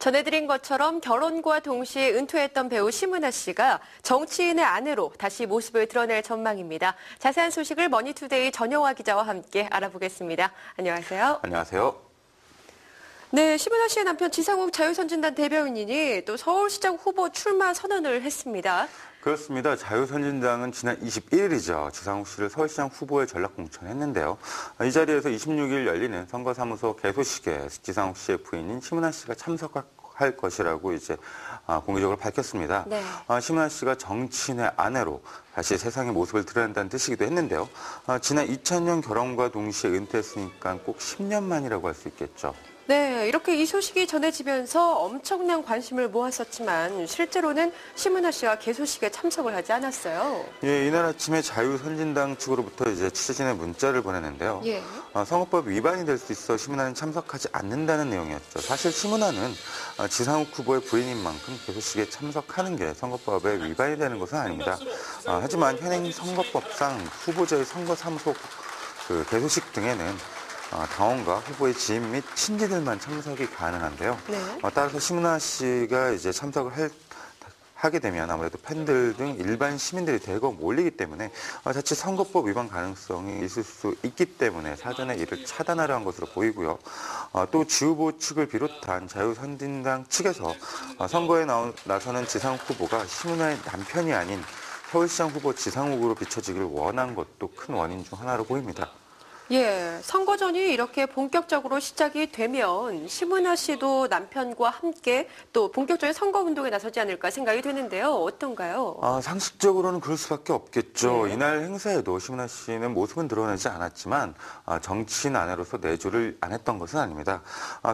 전해드린 것처럼 결혼과 동시에 은퇴했던 배우 심은하 씨가 정치인의 아내로 다시 모습을 드러낼 전망입니다. 자세한 소식을 머니투데이 전영화 기자와 함께 알아보겠습니다. 안녕하세요. 안녕하세요. 네, 심은하 씨의 남편 지상욱 자유선진당 대변인이 또 서울시장 후보 출마 선언을 했습니다. 그렇습니다. 자유선진당은 지난 21일이죠. 지상욱 씨를 서울시장 후보에 전략 공천했는데요. 이 자리에서 26일 열리는 선거사무소 개소식에 지상욱 씨의 부인인 심은하 씨가 참석할 것이라고 이제 공개적으로 밝혔습니다. 네. 심은하 씨가 정치인의 아내로 다시 세상의 모습을 드러낸다는 뜻이기도 했는데요. 지난 2000년 결혼과 동시에 은퇴했으니까 꼭 10년 만이라고 할 수 있겠죠. 네, 이렇게 이 소식이 전해지면서 엄청난 관심을 모았었지만 실제로는 심은하 씨가 개소식에 참석을 하지 않았어요. 예, 이날 아침에 자유선진당 측으로부터 이제 취재진에 문자를 보내는데요. 예. 선거법 위반이 될 수 있어 심은하는 참석하지 않는다는 내용이었죠. 사실 심은하는 지상욱 후보의 부인인 만큼 개소식에 참석하는 게 선거법에 위반이 되는 것은 아닙니다. 하지만 현행 선거법상 후보자의 선거사무소 개소식 등에는 당원과 후보의 지인 및 친지들만 참석이 가능한데요. 네. 따라서 심은하 씨가 이제 참석을 하게 되면 아무래도 팬들 등 일반 시민들이 대거 몰리기 때문에 자칫 선거법 위반 가능성이 있을 수 있기 때문에 사전에 이를 차단하려 한 것으로 보이고요. 또 지 후보 측을 비롯한 자유선진당 측에서 선거에 나서는 지상욱 후보가 심은하의 남편이 아닌 서울시장 후보 지상욱으로 비춰지기를 원한 것도 큰 원인 중 하나로 보입니다. 예, 선거전이 이렇게 본격적으로 시작이 되면 심은하 씨도 남편과 함께 또 본격적인 선거운동에 나서지 않을까 생각이 되는데요. 어떤가요? 상식적으로는 그럴 수밖에 없겠죠. 네. 이날 행사에도 심은하 씨는 모습은 드러내지 않았지만 정치인 아내로서 내조를 안 했던 것은 아닙니다.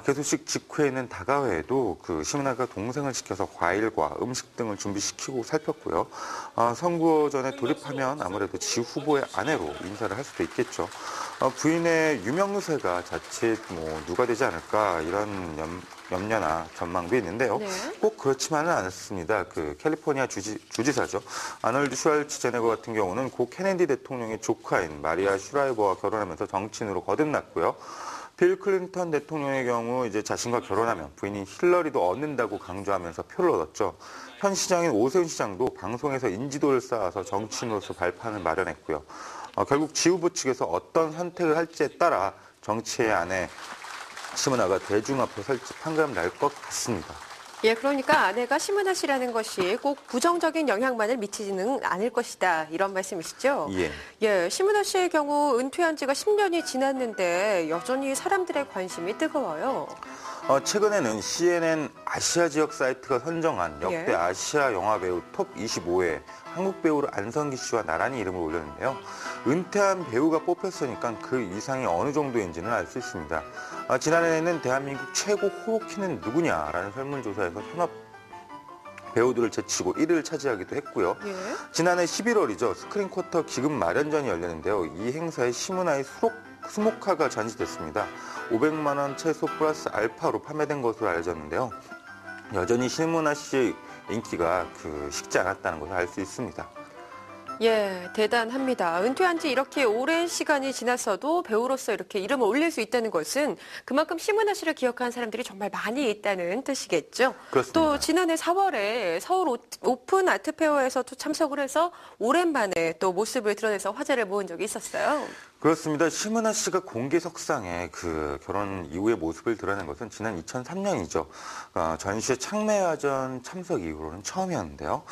개소식 직후에는 다가회에도 심은하가 동생을 시켜서 과일과 음식 등을 준비시키고 살폈고요. 선거전에 돌입하면 아무래도 지 후보의 아내로 인사를 할 수도 있겠죠. 부인의 유명세가 자칫 누가 되지 않을까 이런 염려나 전망도 있는데요. 네. 꼭 그렇지만은 않습니다. 캘리포니아 주지사죠. 아놀드 슈왈츠제네거 같은 경우는 고 케네디 대통령의 조카인 마리아 슈라이버와 결혼하면서 정치인으로 거듭났고요. 빌 클린턴 대통령의 경우 이제 자신과 결혼하면 부인인 힐러리도 얻는다고 강조하면서 표를 얻었죠. 현 시장인 오세훈 시장도 방송에서 인지도를 쌓아서 정치인으로서 발판을 마련했고요. 결국 지 후보 측에서 어떤 선택을 할지에 따라 정치의 아내 심은하가 대중 앞에 설지 판가름 날 것 같습니다. 예, 그러니까 아내가 심은하 씨라는 것이 꼭 부정적인 영향만을 미치지는 않을 것이다. 이런 말씀이시죠? 예. 예, 심은하 씨의 경우 은퇴한 지가 10년이 지났는데 여전히 사람들의 관심이 뜨거워요. 최근에는 CNN 아시아 지역 사이트가 선정한 역대 예. 아시아 영화배우 톱 25에 한국 배우로 안성기 씨와 나란히 이름을 올렸는데요. 은퇴한 배우가 뽑혔으니까 그 이상이 어느 정도인지는 알 수 있습니다. 지난해에는 대한민국 최고 호흡키는 누구냐라는 설문조사에서 현업 배우들을 제치고 1위를 차지하기도 했고요. 예. 지난해 11월이죠. 스크린쿼터 기금 마련전이 열렸는데요. 이 행사에 심은하의 수목화가 전시됐습니다. 500만 원 최소 플러스 알파로 판매된 것으로 알려졌는데요. 여전히 심은하 씨의 인기가 식지 않았다는 것을 알 수 있습니다. 예, 대단합니다. 은퇴한 지 이렇게 오랜 시간이 지났어도 배우로서 이렇게 이름을 올릴 수 있다는 것은 그만큼 심은하 씨를 기억하는 사람들이 정말 많이 있다는 뜻이겠죠. 그렇습니다. 또 지난해 4월에 서울 오픈 아트페어에서도 참석을 해서 오랜만에 또 모습을 드러내서 화제를 모은 적이 있었어요. 그렇습니다. 심은하 씨가 공개석상에 결혼 이후의 모습을 드러낸 것은 지난 2003년이죠. 전시회 창매화전 참석 이후로는 처음이었는데요.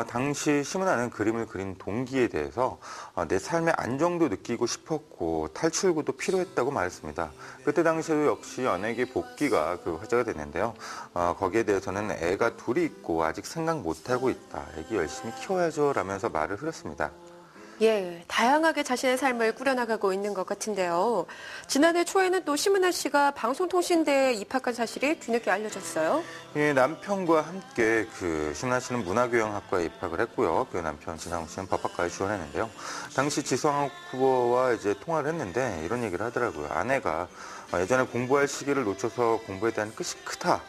당시 심은하는 그림을 그린 동기에 대해서 내 삶의 안정도 느끼고 싶었고 탈출구도 필요했다고 말했습니다. 그때 당시에도 역시 연예계 복귀가 화제가 됐는데요. 거기에 대해서는 애가 둘이 있고 아직 생각 못하고 있다. 애기 열심히 키워야죠 라면서 말을 흐렸습니다. 예, 다양하게 자신의 삶을 꾸려나가고 있는 것 같은데요. 지난해 초에는 또 심은하 씨가 방송통신대에 입학한 사실이 뒤늦게 알려졌어요. 예, 남편과 함께 심은하 씨는 문화교양학과에 입학을 했고요. 남편 지상욱 씨는 법학과에 지원했는데요. 당시 지상욱 후보와 이제 통화를 했는데 이런 얘기를 하더라고요. 아내가 예전에 공부할 시기를 놓쳐서 공부에 대한 끝이 크다.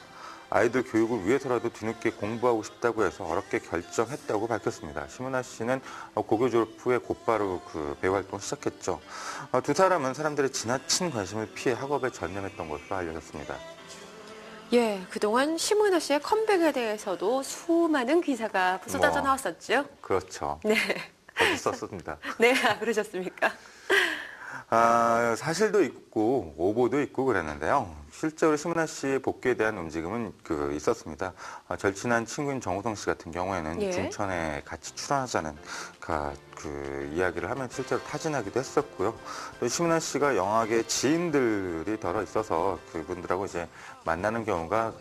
아이들 교육을 위해서라도 뒤늦게 공부하고 싶다고 해서 어렵게 결정했다고 밝혔습니다. 심은하 씨는 고교 졸업 후에 곧바로 배우 활동을 시작했죠. 두 사람은 사람들의 지나친 관심을 피해 학업에 전념했던 것으로 알려졌습니다. 예, 그동안 심은하 씨의 컴백에 대해서도 수많은 기사가 쏟아져 뭐, 나왔었죠. 그렇죠. 네. 저도 썼습니다. 네, 그러셨습니까? 사실도 있고 오보도 있고 그랬는데요. 실제로 심은하 씨의 복귀에 대한 움직임은 있었습니다. 절친한 친구인 정우성 씨 같은 경우에는 예. 중천에 같이 출연하자는 이야기를 하면 실제로 타진하기도 했었고요. 또 심은하 씨가 영화계 지인들이 덜어 있어서 그분들하고 이제 만나는 경우가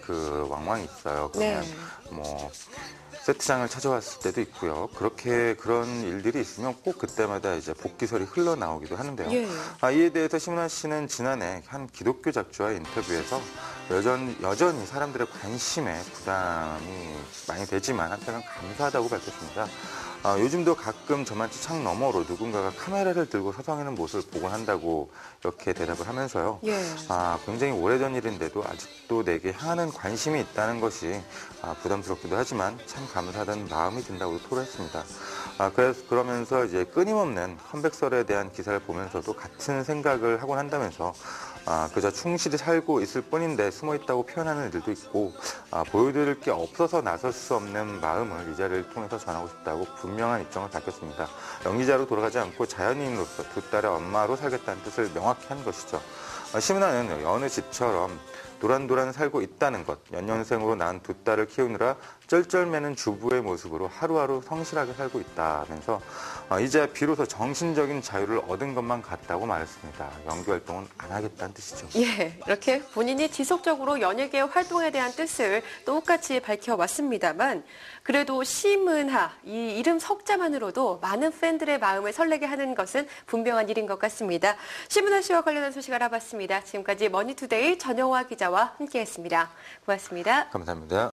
왕왕 있어요. 그러면 네. 뭐 세트장을 찾아왔을 때도 있고요. 그런 일들이 있으면 꼭 그때마다 이제 복귀설이 흘러나오기도 하는데요. 예. 이에 대해서 심은하 씨는 지난해 한 기독교 잡지와의 인터뷰에서 여전히 사람들의 관심에 부담이 많이 되지만 한편은 감사하다고 밝혔습니다. 요즘도 가끔 저만치 창 너머로 누군가가 카메라를 들고 서성이는 모습을 보곤 한다고 이렇게 대답을 하면서요. 예. 굉장히 오래전 일인데도 아직도 내게 향하는 관심이 있다는 것이 부담스럽기도 하지만 참 감사하다는 마음이 든다고 토로했습니다. 그러면서 이제 끊임없는 컴백설에 대한 기사를 보면서도 같은 생각을 하곤 한다면서 그저 충실히 살고 있을 뿐인데 숨어 있다고 표현하는 이들도 있고 보여드릴 게 없어서 나설 수 없는 마음을 이 자리를 통해서 전하고 싶다고 분명한 입장을 밝혔습니다. 연기자로 돌아가지 않고 자연인으로서 두 딸의 엄마로 살겠다는 뜻을 명확히 한 것이죠. 심은하는 여느 집처럼 도란도란 살고 있다는 것, 연년생으로 낳은 두 딸을 키우느라 쩔쩔매는 주부의 모습으로 하루하루 성실하게 살고 있다면서 이제 비로소 정신적인 자유를 얻은 것만 같다고 말했습니다. 연기 활동은 안 하겠다는 뜻이죠. 예, 이렇게 본인이 지속적으로 연예계 활동에 대한 뜻을 똑같이 밝혀왔습니다만 그래도 심은하, 이 이름 석자만으로도 많은 팬들의 마음을 설레게 하는 것은 분명한 일인 것 같습니다. 심은하 씨와 관련한 소식 알아봤습니다. 지금까지 머니투데이 전영화 기자와 함께했습니다. 고맙습니다. 감사합니다.